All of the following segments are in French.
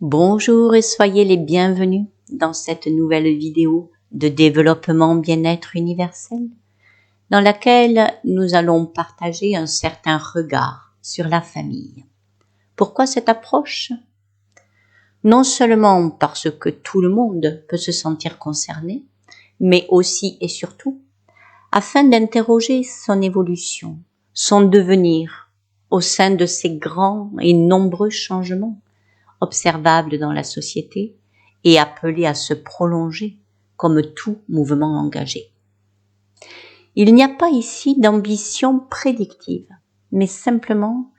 Bonjour et soyez les bienvenus dans cette nouvelle vidéo de développement bien-être universel, dans laquelle nous allons partager un certain regard sur la famille. Pourquoi cette approche ? Non seulement parce que tout le monde peut se sentir concerné, mais aussi et surtout afin d'interroger son évolution, son devenir au sein de ces grands et nombreux changements observables dans la société et appelés à se prolonger comme tout mouvement engagé. Il n'y a pas ici d'ambition prédictive, mais simplement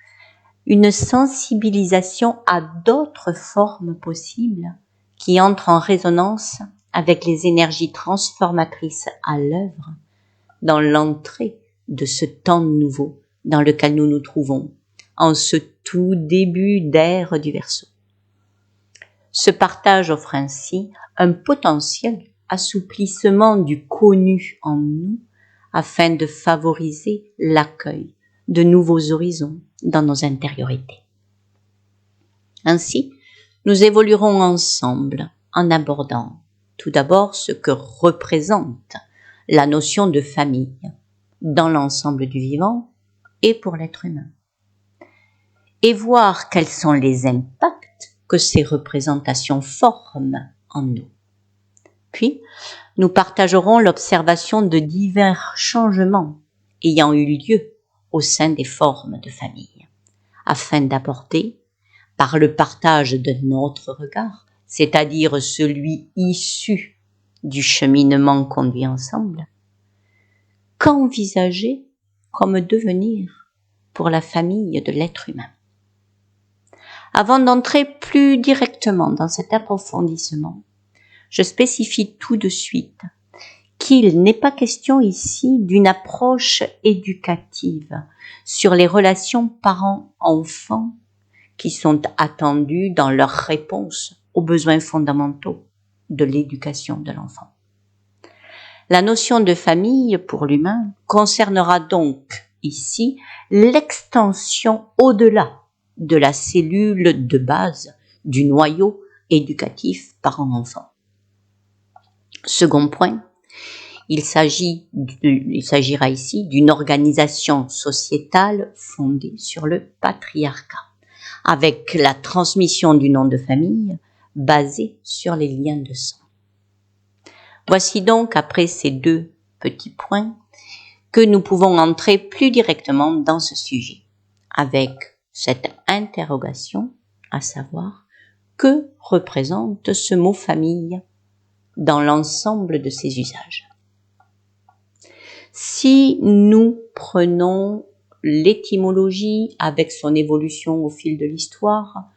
une sensibilisation à d'autres formes possibles qui entrent en résonance avec les énergies transformatrices à l'œuvre dans l'entrée de ce temps nouveau dans lequel nous nous trouvons, en ce tout début d'ère du Verseau. Ce partage offre ainsi un potentiel assouplissement du connu en nous afin de favoriser l'accueil de nouveaux horizons dans nos intériorités. Ainsi, nous évoluerons ensemble en abordant tout d'abord ce que représente la notion de famille dans l'ensemble du vivant et pour l'être humain, et voir quels sont les impacts que ces représentations forment en nous. Puis, nous partagerons l'observation de divers changements ayant eu lieu au sein des formes de famille, afin d'apporter, par le partage de notre regard, c'est-à-dire celui issu du cheminement conduit ensemble, qu'envisager comme devenir pour la famille de l'être humain. Avant d'entrer plus directement dans cet approfondissement, je spécifie tout de suite qu'il n'est pas question ici d'une approche éducative sur les relations parents-enfants qui sont attendues dans leur réponse aux besoins fondamentaux de l'éducation de l'enfant. La notion de famille pour l'humain concernera donc ici l'extension au-delà de la cellule de base du noyau éducatif parent-enfant. Second point, il s'agira ici d'une organisation sociétale fondée sur le patriarcat, avec la transmission du nom de famille basée sur les liens de sang. Voici donc, après ces deux petits points, que nous pouvons entrer plus directement dans ce sujet, avec cette interrogation, à savoir, que représente ce mot famille dans l'ensemble de ses usages. Si nous prenons l'étymologie avec son évolution au fil de l'histoire,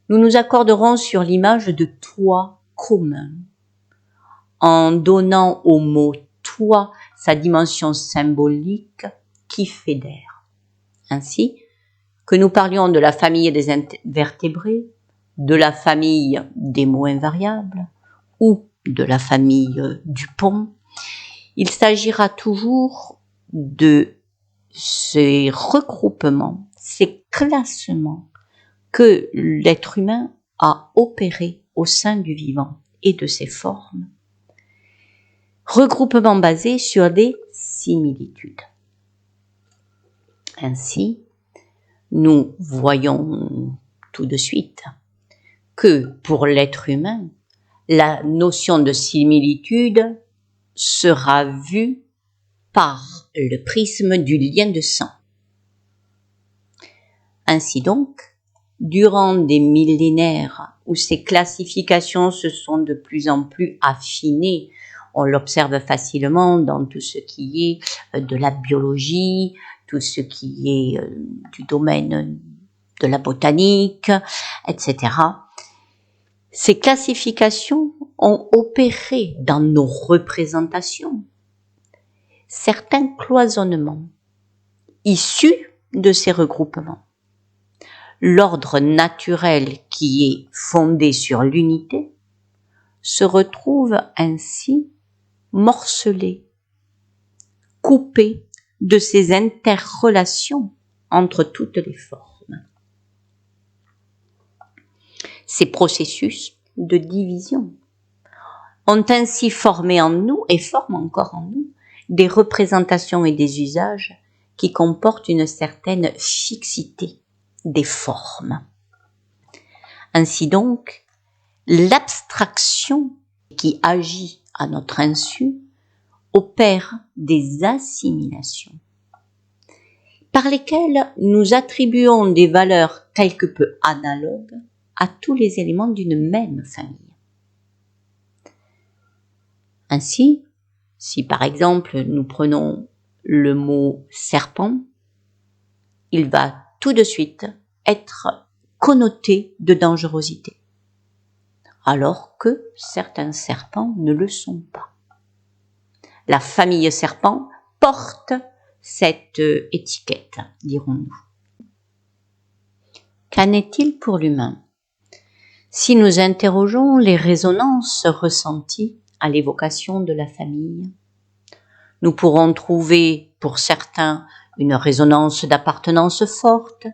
nous nous accorderons sur l'image de toit commun, en donnant au mot toit sa dimension symbolique qui fédère. Ainsi, que nous parlions de la famille des invertébrés, de la famille des mots invariables ou de la famille du pont, il s'agira toujours de ces regroupements, ces classements que l'être humain a opérés au sein du vivant et de ses formes, regroupements basés sur des similitudes. Ainsi, nous voyons tout de suite que pour l'être humain, la notion de similitude sera vue par le prisme du lien de sang. Ainsi donc, durant des millénaires où ces classifications se sont de plus en plus affinées, on l'observe facilement dans tout ce qui est de la biologie, tout ce qui est du domaine de la botanique, etc. Ces classifications ont opéré dans nos représentations certains cloisonnements issus de ces regroupements. L'ordre naturel qui est fondé sur l'unité se retrouve ainsi morcelé, coupé de ces interrelations entre toutes les formes. Ces processus de division ont ainsi formé en nous et forment encore en nous des représentations et des usages qui comportent une certaine fixité des formes. Ainsi donc, l'abstraction qui agit à notre insu opère des assimilations par lesquelles nous attribuons des valeurs quelque peu analogues à tous les éléments d'une même famille. Ainsi, si par exemple nous prenons le mot serpent, il va tout de suite être connoté de dangerosité, alors que certains serpents ne le sont pas. La famille serpent porte cette étiquette, dirons-nous. Qu'en est-il pour l'humain? Si nous interrogeons les résonances ressenties à l'évocation de la famille, nous pourrons trouver pour certains une résonance d'appartenance forte,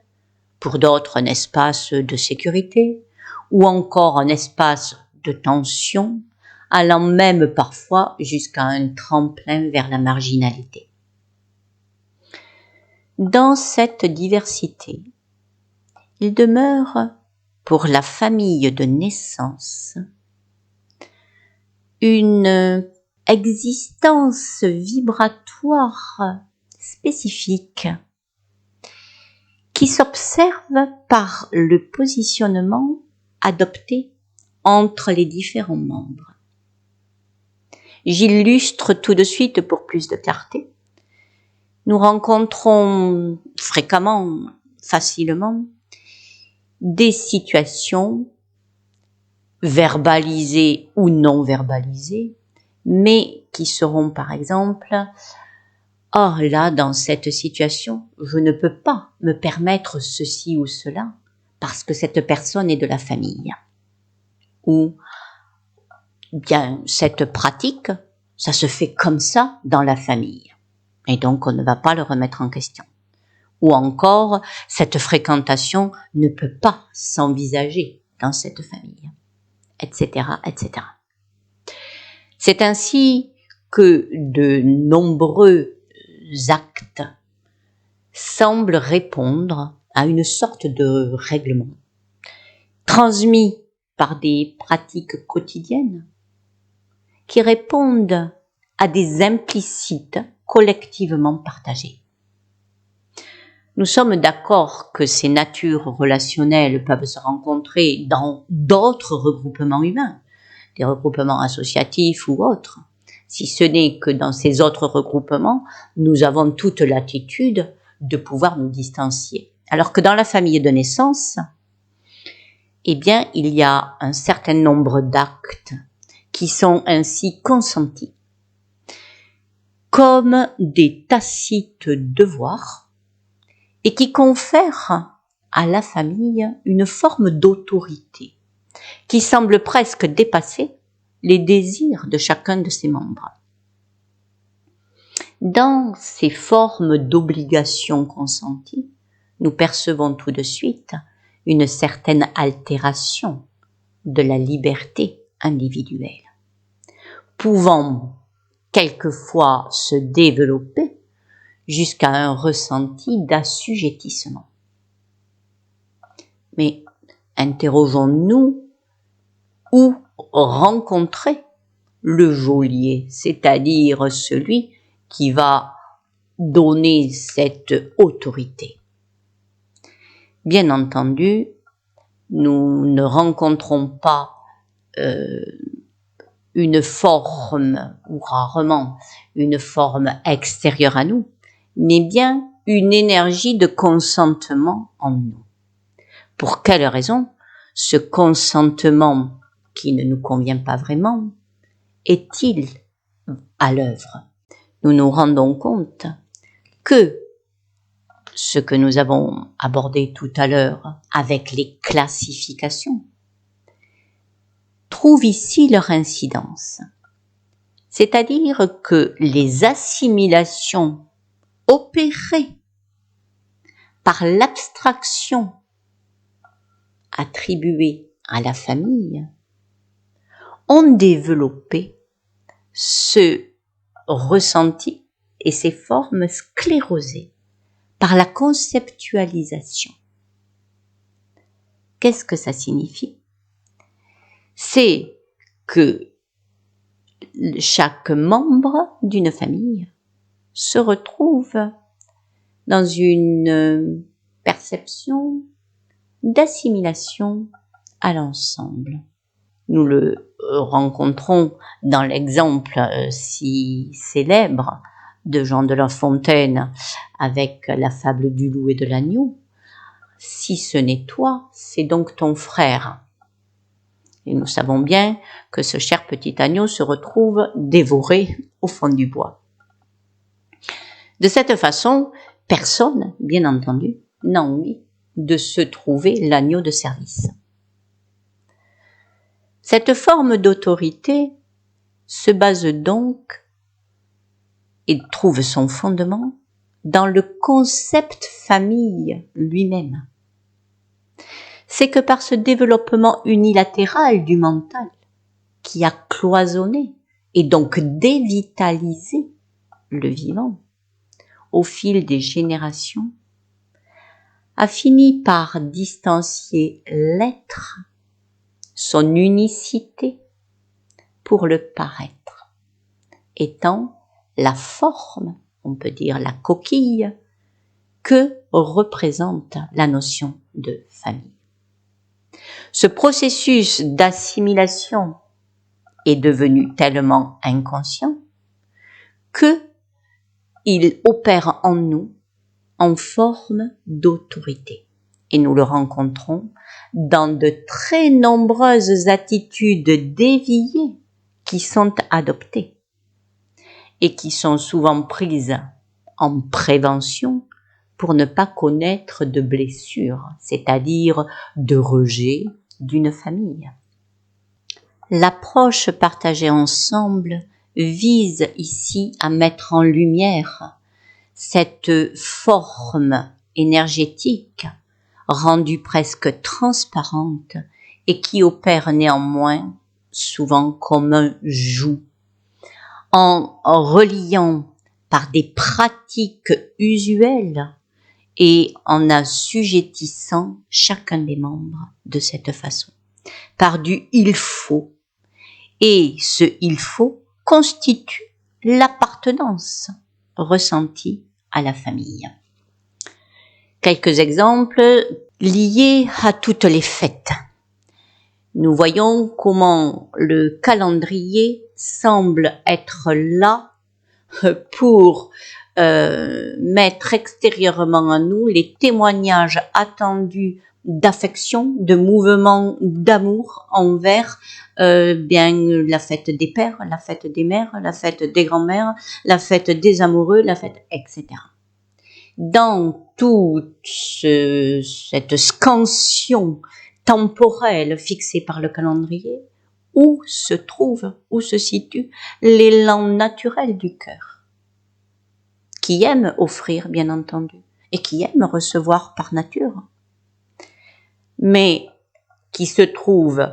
pour d'autres un espace de sécurité, ou encore un espace de tension, allant même parfois jusqu'à un tremplin vers la marginalité. Dans cette diversité, il demeure pour la famille de naissance une existence vibratoire spécifique qui s'observe par le positionnement adopté entre les différents membres. J'illustre tout de suite pour plus de clarté. Nous rencontrons fréquemment, facilement, des situations verbalisées ou non verbalisées, mais qui seront par exemple « Oh là, dans cette situation, je ne peux pas me permettre ceci ou cela parce que cette personne est de la famille. » Ou bien cette pratique, ça se fait comme ça dans la famille. Et donc on ne va pas le remettre en question. Ou encore, cette fréquentation ne peut pas s'envisager dans cette famille, etc., etc. C'est ainsi que de nombreux actes semblent répondre à une sorte de règlement, transmis par des pratiques quotidiennes qui répondent à des implicites collectivement partagées. Nous sommes d'accord que ces natures relationnelles peuvent se rencontrer dans d'autres regroupements humains, des regroupements associatifs ou autres, si ce n'est que dans ces autres regroupements, nous avons toute latitude de pouvoir nous distancier. Alors que dans la famille de naissance, eh bien, il y a un certain nombre d'actes qui sont ainsi consentis comme des tacites devoirs et qui confèrent à la famille une forme d'autorité qui semble presque dépasser les désirs de chacun de ses membres. Dans ces formes d'obligation consenties, nous percevons tout de suite une certaine altération de la liberté individuelle, pouvant quelquefois se développer jusqu'à un ressenti d'assujettissement. Mais interrogeons-nous où rencontrer le geôlier, c'est-à-dire celui qui va donner cette autorité. Bien entendu, nous ne rencontrons pas une forme, ou rarement une forme extérieure à nous, mais bien une énergie de consentement en nous. Pour quelle raison ce consentement qui ne nous convient pas vraiment est-il à l'œuvre? Nous nous rendons compte que ce que nous avons abordé tout à l'heure avec les classifications trouve ici leur incidence. C'est-à-dire que les assimilations opérées par l'abstraction attribuée à la famille, ont développé ce ressenti et ces formes sclérosées par la conceptualisation. Qu'est-ce que ça signifie? C'est que chaque membre d'une famille se retrouve dans une perception d'assimilation à l'ensemble. Nous le rencontrons dans l'exemple si célèbre de Jean de La Fontaine avec la fable du loup et de l'agneau. Si ce n'est toi, c'est donc ton frère. Et nous savons bien que ce cher petit agneau se retrouve dévoré au fond du bois. De cette façon, personne, bien entendu, n'a envie de se trouver l'agneau de service. Cette forme d'autorité se base donc et trouve son fondement dans le concept famille lui-même. C'est que par ce développement unilatéral du mental qui a cloisonné et donc dévitalisé le vivant au fil des générations, a fini par distancier l'être, son unicité, pour le paraître, étant la forme, on peut dire la coquille, que représente la notion de famille. Ce processus d'assimilation est devenu tellement inconscient que il opère en nous en forme d'autorité. Et nous le rencontrons dans de très nombreuses attitudes déviées qui sont adoptées et qui sont souvent prises en prévention pour ne pas connaître de blessures, c'est-à-dire de rejet d'une famille. L'approche partagée ensemble vise ici à mettre en lumière cette forme énergétique rendue presque transparente et qui opère néanmoins souvent comme un joug, en reliant par des pratiques usuelles et en assujettissant chacun des membres de cette façon, par du « il faut ». Et ce « il faut » constitue l'appartenance ressentie à la famille. Quelques exemples liés à toutes les fêtes. Nous voyons comment le calendrier semble être là pour mettre extérieurement à nous les témoignages attendus d'affection, de mouvement d'amour envers la fête des pères, la fête des mères, la fête des grands-mères, la fête des amoureux, la fête, etc. Dans toute cette scansion temporelle fixée par le calendrier, où se situe l'élan naturel du cœur, qui aime offrir, bien entendu, et qui aime recevoir par nature, mais qui se trouve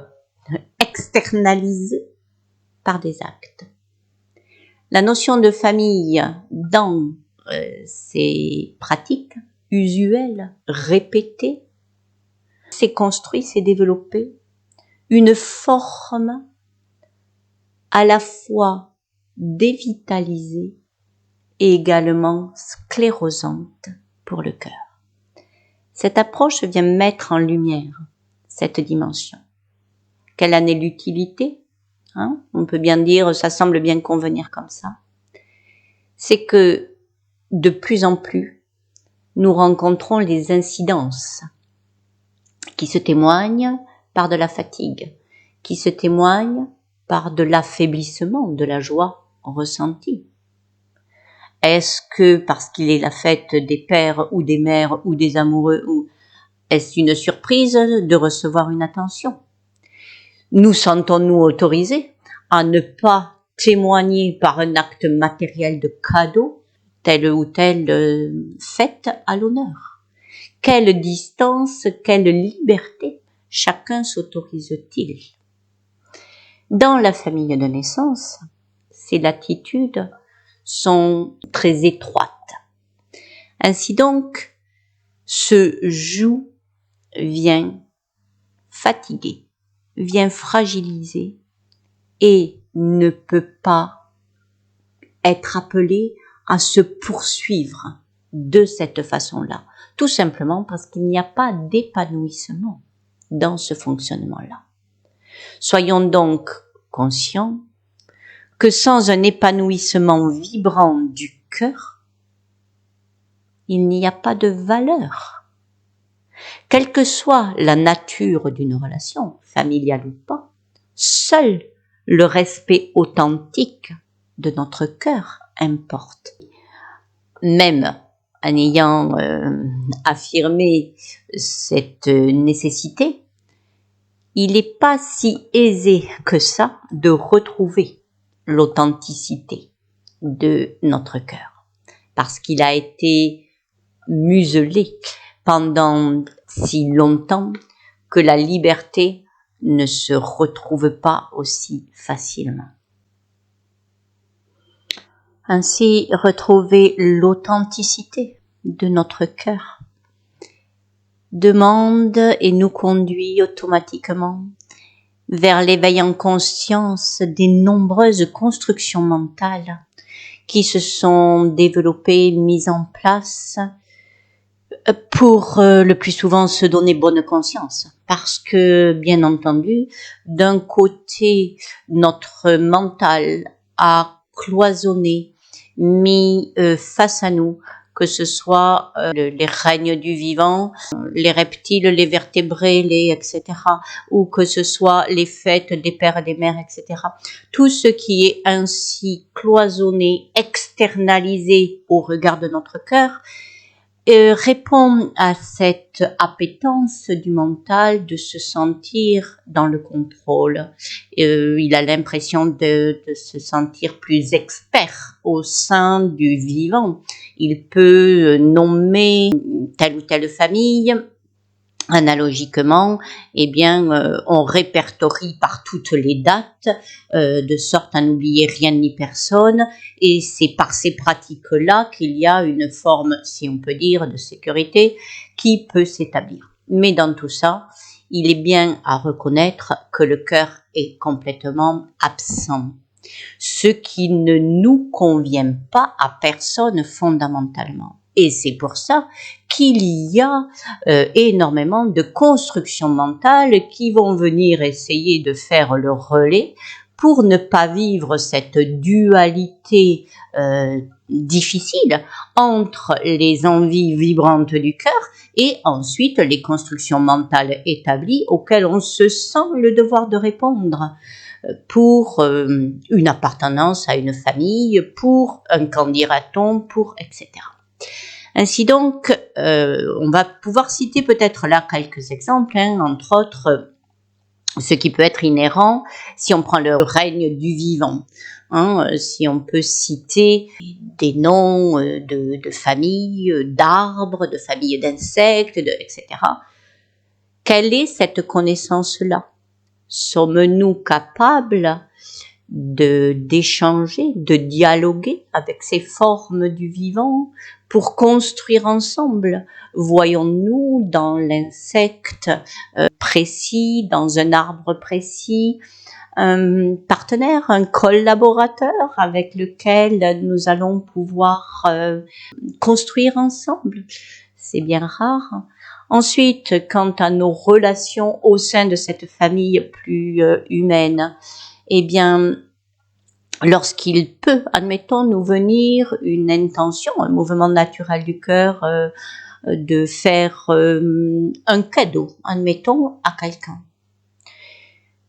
externalisé par des actes. La notion de famille dans ces pratiques usuelles, répétées, s'est construit, s'est développé une forme à la fois dévitalisée et également sclérosante pour le cœur. Cette approche vient mettre en lumière cette dimension. Quelle en est l'utilité? On peut bien dire, ça semble bien convenir comme ça. C'est que de plus en plus, nous rencontrons les incidences qui se témoignent par de la fatigue, qui se témoignent par de l'affaiblissement de la joie ressentie. Est-ce que parce qu'il est la fête des pères ou des mères ou des amoureux, ou est-ce une surprise de recevoir une attention? Nous sentons-nous autorisés à ne pas témoigner par un acte matériel de cadeau telle ou telle fête à l'honneur? Quelle distance, quelle liberté chacun s'autorise-t-il? Dans la famille de naissance, ces latitudes sont très étroites. Ainsi donc, ce joug vient fatiguer, vient fragiliser et ne peut pas être appelé à se poursuivre de cette façon-là, tout simplement parce qu'il n'y a pas d'épanouissement dans ce fonctionnement-là. Soyons donc conscients que sans un épanouissement vibrant du cœur, il n'y a pas de valeur. Quelle que soit la nature d'une relation, familiale ou pas, seul le respect authentique de notre cœur importe. Même en ayant affirmé cette nécessité, il n'est pas si aisé que ça de retrouver l'authenticité de notre cœur, parce qu'il a été muselé pendant si longtemps que la liberté ne se retrouve pas aussi facilement. Ainsi, retrouver l'authenticité de notre cœur demande et nous conduit automatiquement vers l'éveil en conscience des nombreuses constructions mentales qui se sont développées, mises en place pour le plus souvent se donner bonne conscience. Parce que, bien entendu, d'un côté, notre mental a cloisonné, mis face à nous, que ce soit les règnes du vivant, les reptiles, les vertébrés, etc., ou que ce soit les fêtes des pères et des mères, etc. Tout ce qui est ainsi cloisonné, externalisé au regard de notre cœur, répond à cette appétence du mental de se sentir dans le contrôle. Il a l'impression de se sentir plus expert au sein du vivant. Il peut nommer telle ou telle famille. Analogiquement, on répertorie par toutes les dates, de sorte à n'oublier rien ni personne, et c'est par ces pratiques-là qu'il y a une forme, si on peut dire, de sécurité qui peut s'établir. Mais dans tout ça, il est bien à reconnaître que le cœur est complètement absent, ce qui ne nous convient pas à personne fondamentalement. Et c'est pour ça qu'il y a énormément de constructions mentales qui vont venir essayer de faire le relais pour ne pas vivre cette dualité difficile entre les envies vibrantes du cœur et ensuite les constructions mentales établies auxquelles on se sent le devoir de répondre pour une appartenance à une famille, pour un candidaton, pour etc. Ainsi donc, on va pouvoir citer peut-être là quelques exemples, entre autres, ce qui peut être inhérent si on prend le règne du vivant. Si on peut citer des noms de familles, d'arbres, de familles d'insectes, etc. Quelle est cette connaissance-là? Sommes-nous capables d'échanger, de dialoguer avec ces formes du vivant pour construire ensemble? Voyons-nous dans l'insecte précis, dans un arbre précis, un partenaire, un collaborateur avec lequel nous allons pouvoir construire ensemble? C'est bien rare. Ensuite, quant à nos relations au sein de cette famille plus humaine, lorsqu'il peut, admettons, nous venir une intention, un mouvement naturel du cœur, de faire un cadeau, admettons, à quelqu'un.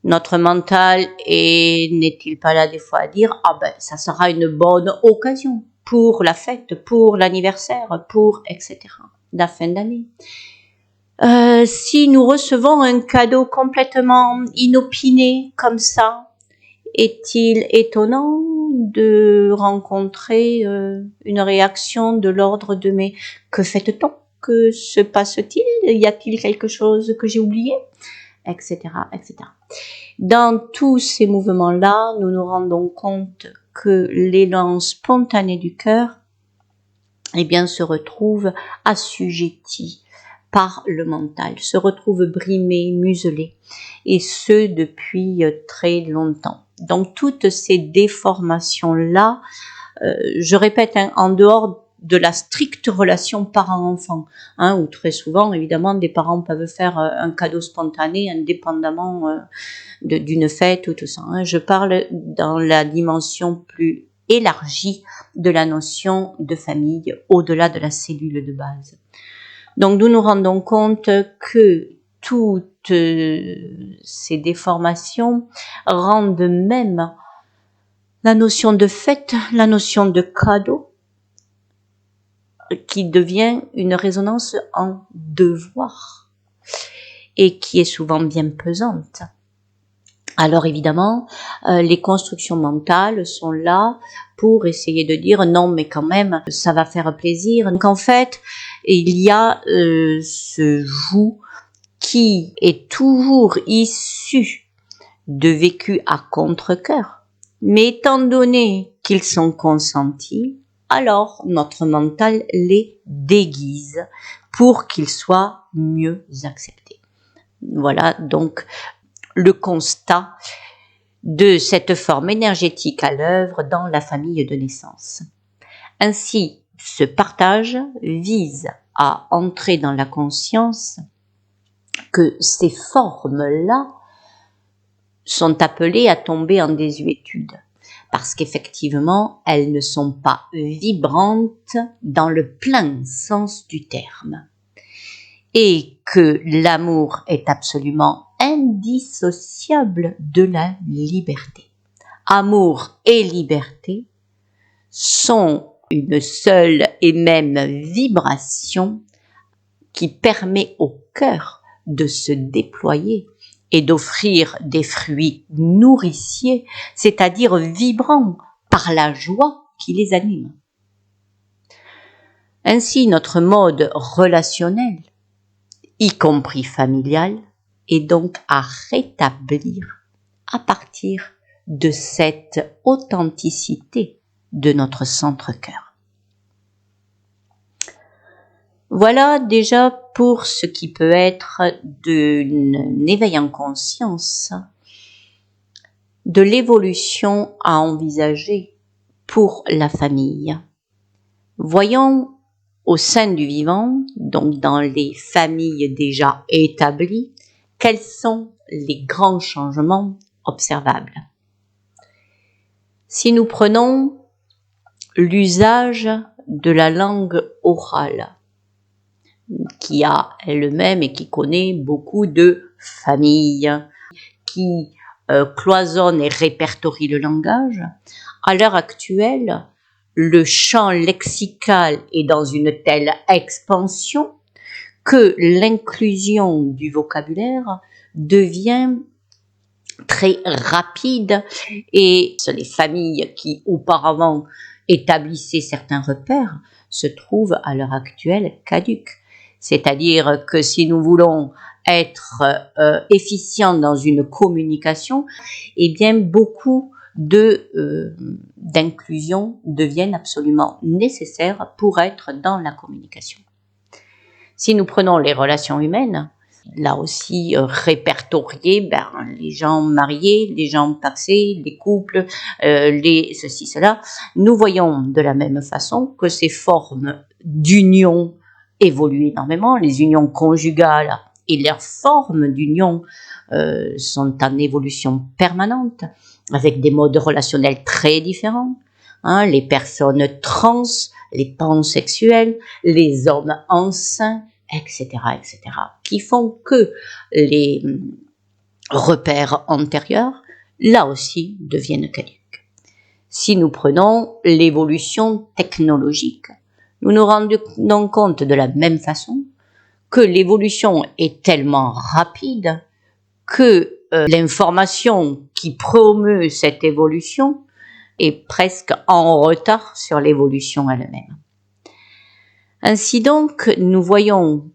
Notre mental n'est-il pas là des fois à dire « ça sera une bonne occasion pour la fête, pour l'anniversaire, pour etc. » la fin d'année. Si nous recevons un cadeau complètement inopiné comme ça, est-il étonnant de rencontrer une réaction de l'ordre de « mais que fait-on? Que se passe-t-il? Y a-t-il quelque chose que j'ai oublié ?» etc., etc. Dans tous ces mouvements-là, nous nous rendons compte que l'élan spontané du cœur, eh bien, se retrouve assujetti par le mental, se retrouve brimé, muselé, et ce depuis très longtemps. Donc toutes ces déformations-là, je répète, hein, en dehors de la stricte relation parent-enfant, hein, où très souvent, évidemment, des parents peuvent faire un cadeau spontané indépendamment d'une fête ou tout ça. Hein. Je parle dans la dimension plus élargie de la notion de famille, au-delà de la cellule de base. Donc nous nous rendons compte que toutes ces déformations rendent même la notion de fête, la notion de cadeau, qui devient une résonance en devoir et qui est souvent bien pesante. Alors évidemment, les constructions mentales sont là pour essayer de dire non mais quand même ça va faire plaisir. Donc en fait, il y a ce joug qui est toujours issu de vécus à contre-cœur. Mais étant donné qu'ils sont consentis, alors notre mental les déguise pour qu'ils soient mieux acceptés. Voilà donc le constat de cette forme énergétique à l'œuvre dans la famille de naissance. Ainsi, ce partage vise à entrer dans la conscience que ces formes-là sont appelées à tomber en désuétude, parce qu'effectivement, elles ne sont pas vibrantes dans le plein sens du terme, et que l'amour est absolument indissociable de la liberté. Amour et liberté sont une seule et même vibration qui permet au cœur de se déployer et d'offrir des fruits nourriciers, c'est-à-dire vibrants par la joie qui les anime. Ainsi, notre mode relationnel, y compris familial, est donc à rétablir à partir de cette authenticité de notre centre-cœur. Voilà déjà pour ce qui peut être d'un éveil en conscience de l'évolution à envisager pour la famille. Voyons au sein du vivant, donc dans les familles déjà établies, quels sont les grands changements observables. Si nous prenons l'usage de la langue orale, qui a elle-même et qui connaît beaucoup de familles, qui cloisonne et répertorie le langage, à l'heure actuelle, le champ lexical est dans une telle expansion que l'inclusion du vocabulaire devient très rapide et les familles qui auparavant établissaient certains repères se trouvent à l'heure actuelle caduques. C'est-à-dire que si nous voulons être efficients dans une communication, eh bien beaucoup d'inclusion deviennent absolument nécessaires pour être dans la communication. Si nous prenons les relations humaines, là aussi répertoriées, les gens mariés, les gens pacsés, les couples, les ceci, cela, nous voyons de la même façon que ces formes d'union évoluent énormément, les unions conjugales et leurs formes d'union sont en évolution permanente, avec des modes relationnels très différents. Hein, les personnes trans, les pansexuels, les hommes enceints, etc., etc., qui font que les repères antérieurs, là aussi, deviennent caducs. Si nous prenons l'évolution technologique, nous nous rendons compte de la même façon que l'évolution est tellement rapide que l'information qui promeut cette évolution est presque en retard sur l'évolution elle-même. Ainsi donc, nous voyons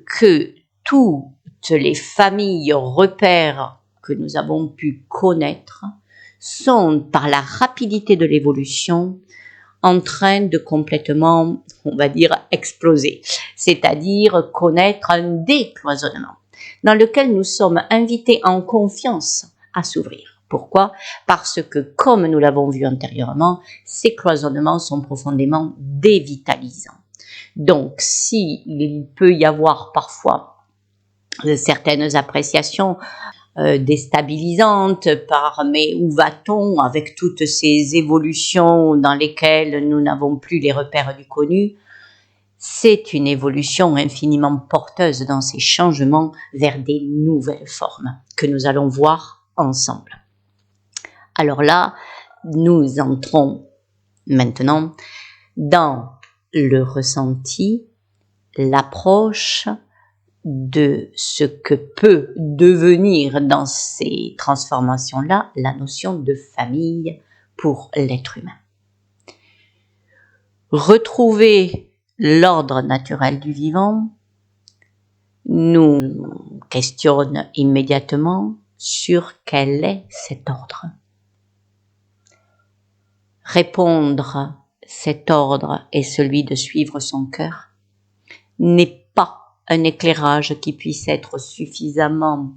que toutes les familles repères que nous avons pu connaître sont, par la rapidité de l'évolution, en train de complètement, on va dire, exploser, c'est-à-dire connaître un décloisonnement dans lequel nous sommes invités en confiance à s'ouvrir. Pourquoi? Parce que, comme nous l'avons vu antérieurement, ces cloisonnements sont profondément dévitalisants. Donc, s'il peut y avoir parfois certaines appréciations déstabilisantes par mais où va-t-on avec toutes ces évolutions dans lesquelles nous n'avons plus les repères du connu, c'est une évolution infiniment porteuse dans ces changements vers des nouvelles formes que nous allons voir ensemble. Alors là, nous entrons maintenant dans le ressenti, l'approche de ce que peut devenir dans ces transformations-là la notion de famille pour l'être humain. Retrouver l'ordre naturel du vivant nous questionne immédiatement sur quel est cet ordre. Répondre cet ordre est celui de suivre son cœur n'est pas un éclairage qui puisse être suffisamment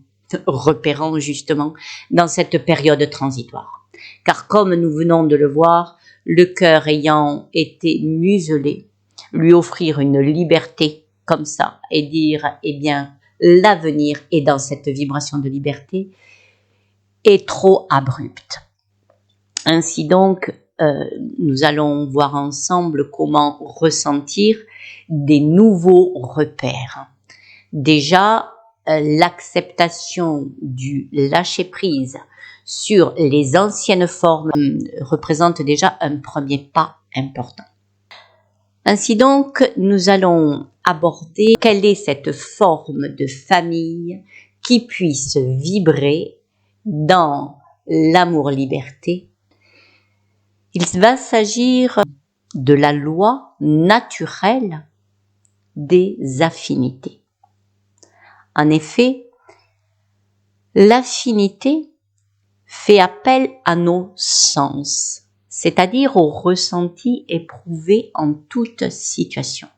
repérant justement dans cette période transitoire. Car comme nous venons de le voir, le cœur ayant été muselé, lui offrir une liberté comme ça et dire, eh bien, l'avenir est dans cette vibration de liberté est trop abrupte. Ainsi donc, nous allons voir ensemble comment ressentir des nouveaux repères. Déjà, l'acceptation du lâcher-prise sur les anciennes formes représente déjà un premier pas important. Ainsi donc, nous allons aborder quelle est cette forme de famille qui puisse vibrer dans l'amour-liberté. Il va s'agir de la loi naturelle des affinités. En effet, l'affinité fait appel à nos sens, c'est-à-dire au ressenti éprouvé en toute situation.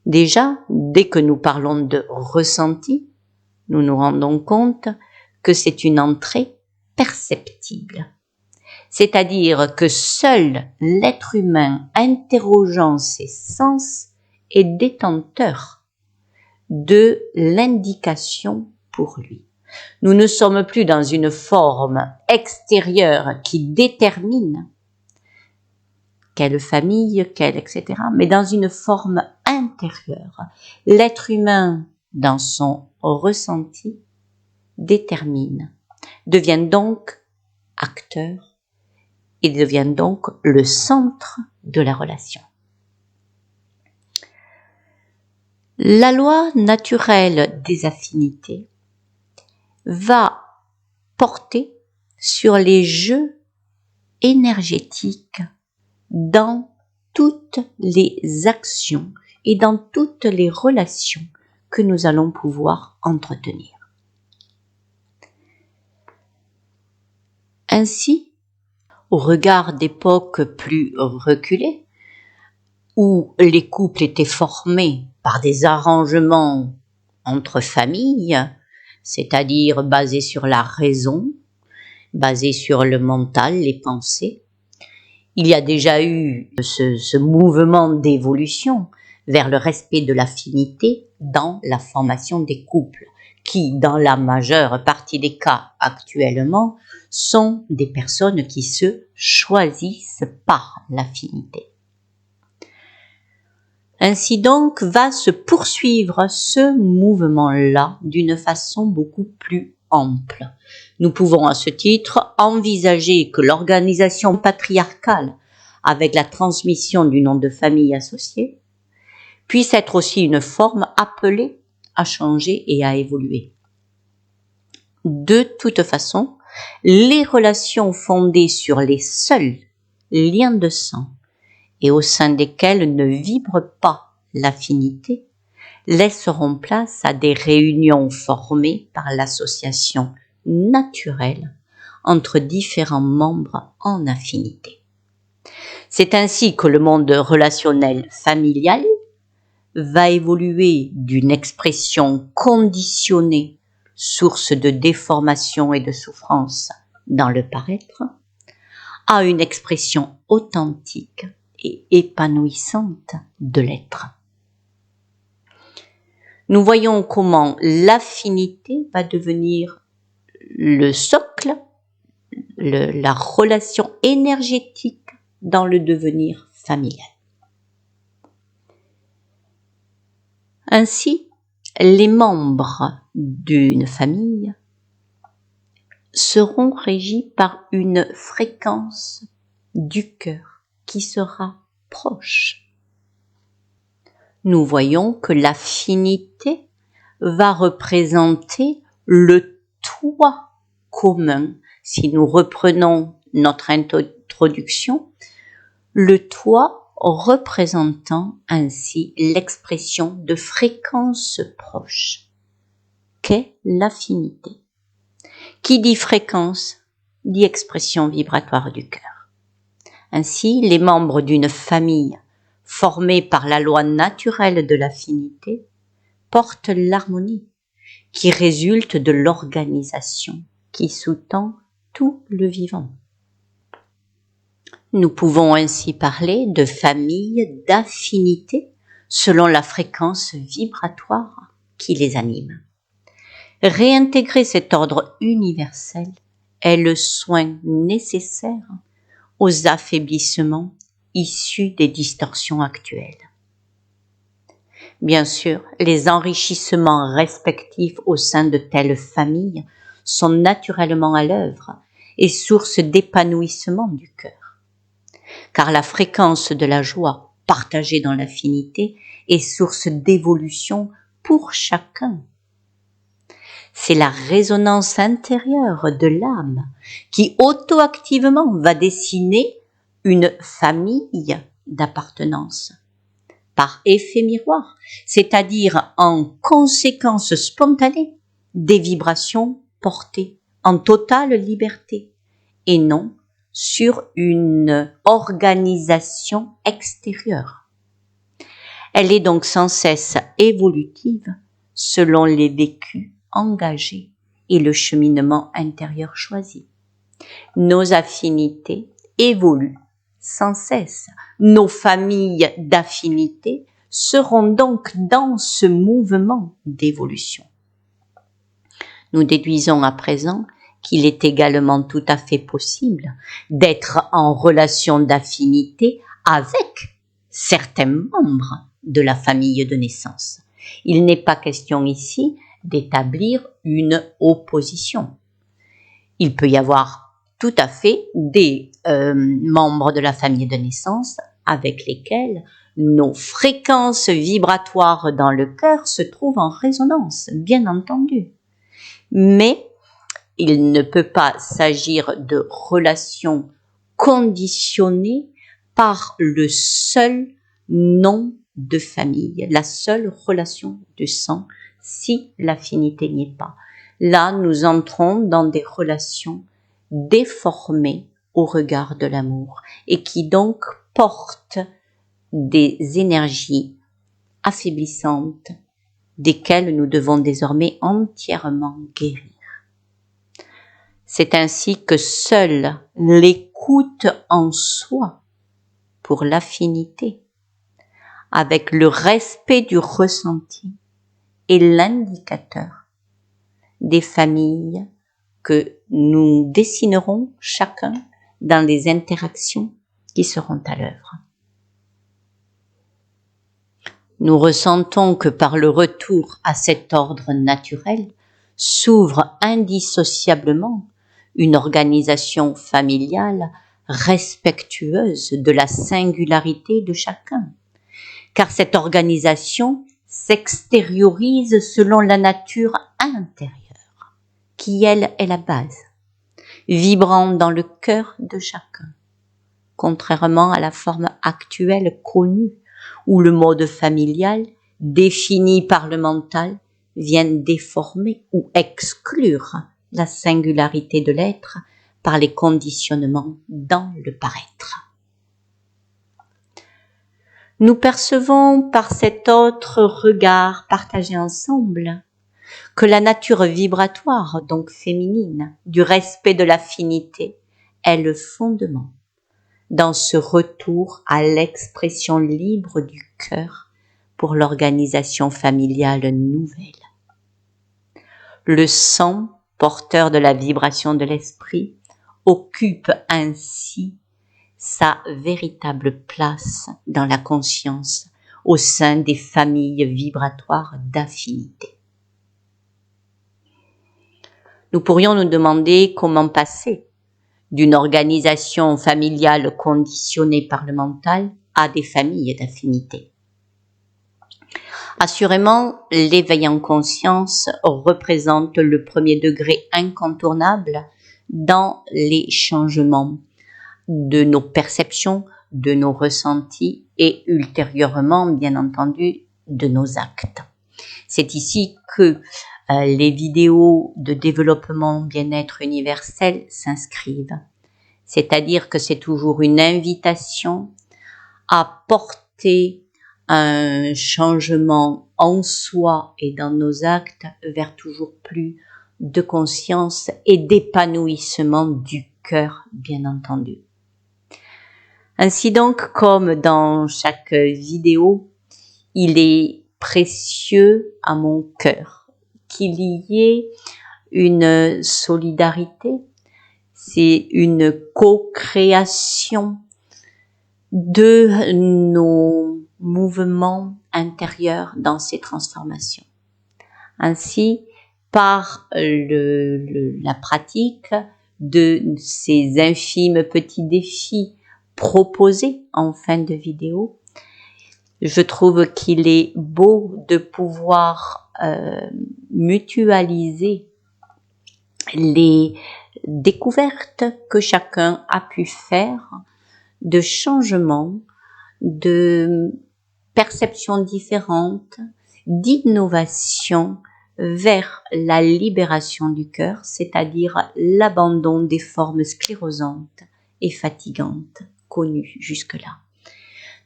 Déjà, dès que nous parlons de ressenti, nous nous rendons compte que c'est une entrée perceptible. C'est-à-dire que seul l'être humain interrogeant ses sens est détenteur de l'indication pour lui. Nous ne sommes plus dans une forme extérieure qui détermine quelle famille, quelle, etc., mais dans une forme intérieure. L'être humain, dans son ressenti, détermine, devient donc acteur et devient donc le centre de la relation. La loi naturelle des affinités va porter sur les jeux énergétiques dans toutes les actions et dans toutes les relations que nous allons pouvoir entretenir. Ainsi, au regard d'époques plus reculées, où les couples étaient formés par des arrangements entre familles, c'est-à-dire basés sur la raison, basés sur le mental, les pensées, il y a déjà eu ce mouvement d'évolution vers le respect de l'affinité dans la formation des couples, qui, dans la majeure partie des cas actuellement, sont des personnes qui se choisissent par l'affinité. Ainsi donc va se poursuivre ce mouvement-là d'une façon beaucoup plus ample. Nous pouvons à ce titre envisager que l'organisation patriarcale, avec la transmission du nom de famille associé, puisse être aussi une forme appelée à changer et à évoluer. De toute façon, les relations fondées sur les seuls liens de sang et au sein desquels ne vibre pas l'affinité, laisseront place à des réunions formées par l'association naturelle entre différents membres en affinité. C'est ainsi que le monde relationnel familial va évoluer d'une expression conditionnée, source de déformation et de souffrance dans le paraître, à une expression authentique et épanouissante de l'être. Nous voyons comment l'affinité va devenir le socle, la relation énergétique dans le devenir familial. Ainsi, les membres d'une famille seront régis par une fréquence du cœur qui sera proche. Nous voyons que l'affinité va représenter le toit commun. Si nous reprenons notre introduction, le toit représentant ainsi l'expression de fréquence proche qu'est l'affinité. Qui dit fréquence dit expression vibratoire du cœur. Ainsi, les membres d'une famille formée par la loi naturelle de l'affinité portent l'harmonie qui résulte de l'organisation qui sous-tend tout le vivant. Nous pouvons ainsi parler de familles d'affinité selon la fréquence vibratoire qui les anime. Réintégrer cet ordre universel est le soin nécessaire aux affaiblissements issus des distorsions actuelles. Bien sûr, les enrichissements respectifs au sein de telles familles sont naturellement à l'œuvre et source d'épanouissement du cœur. Car la fréquence de la joie partagée dans l'affinité est source d'évolution pour chacun. C'est la résonance intérieure de l'âme qui auto-activement va dessiner une famille d'appartenance par effet miroir, c'est-à-dire en conséquence spontanée des vibrations portées en totale liberté et non sur une organisation extérieure. Elle est donc sans cesse évolutive selon les vécus engagés et le cheminement intérieur choisi. Nos affinités évoluent sans cesse. Nos familles d'affinités seront donc dans ce mouvement d'évolution. Nous déduisons à présent qu'il est également tout à fait possible d'être en relation d'affinité avec certains membres de la famille de naissance. Il n'est pas question ici d'établir une opposition. Il peut y avoir tout à fait des membres de la famille de naissance avec lesquels nos fréquences vibratoires dans le cœur se trouvent en résonance, bien entendu. Mais il ne peut pas s'agir de relations conditionnées par le seul nom de famille, la seule relation de sang, si l'affinité n'y est pas. Là, nous entrons dans des relations déformées au regard de l'amour et qui donc portent des énergies affaiblissantes desquelles nous devons désormais entièrement guérir. C'est ainsi que seule l'écoute en soi pour l'affinité, avec le respect du ressenti, est l'indicateur des familles que nous dessinerons chacun dans les interactions qui seront à l'œuvre. Nous ressentons que par le retour à cet ordre naturel s'ouvre indissociablement une organisation familiale respectueuse de la singularité de chacun, car cette organisation s'extériorise selon la nature intérieure, qui elle est la base, vibrant dans le cœur de chacun, contrairement à la forme actuelle connue, où le mode familial définies par le mental viennent déformer ou exclure la singularité de l'être par les conditionnements dans le paraître. Nous percevons par cet autre regard partagé ensemble que la nature vibratoire, donc féminine, du respect de l'affinité est le fondement dans ce retour à l'expression libre du cœur pour l'organisation familiale nouvelle. Le sang, porteur de la vibration de l'esprit, occupe ainsi sa véritable place dans la conscience au sein des familles vibratoires d'affinité. Nous pourrions nous demander comment passer d'une organisation familiale conditionnée par le mental à des familles d'affinité. Assurément, l'éveil en conscience représente le premier degré incontournable dans les changements de nos perceptions, de nos ressentis et ultérieurement, bien entendu, de nos actes. C'est ici que les vidéos de développement bien-être universel s'inscrivent. C'est-à-dire que c'est toujours une invitation à porter un changement en soi et dans nos actes vers toujours plus de conscience et d'épanouissement du cœur, bien entendu. Ainsi donc, comme dans chaque vidéo, il est précieux à mon cœur qu'il y ait une solidarité, c'est une co-création de nos mouvements intérieurs dans ces transformations. Ainsi, par la pratique de ces infimes petits défis proposés en fin de vidéo, je trouve qu'il est beau de pouvoir mutualiser les découvertes que chacun a pu faire de changements, de perceptions différentes, d'innovation vers la libération du cœur, c'est-à-dire l'abandon des formes sclérosantes et fatigantes connues jusque-là.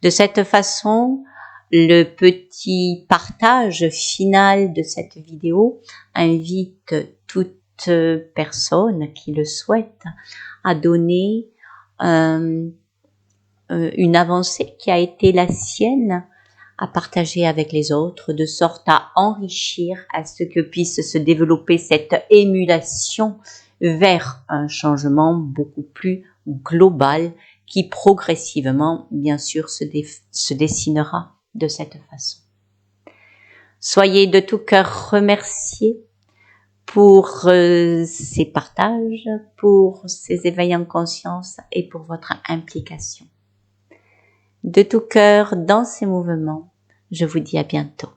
De cette façon, le petit partage final de cette vidéo invite toute personne qui le souhaite à donner une avancée qui a été la sienne, à partager avec les autres, de sorte à enrichir, à ce que puisse se développer cette émulation vers un changement beaucoup plus global qui progressivement, bien sûr, se dessinera de cette façon. Soyez de tout cœur remerciés pour ces partages, pour ces éveils en conscience et pour votre implication. De tout cœur dans ces mouvements, je vous dis à bientôt.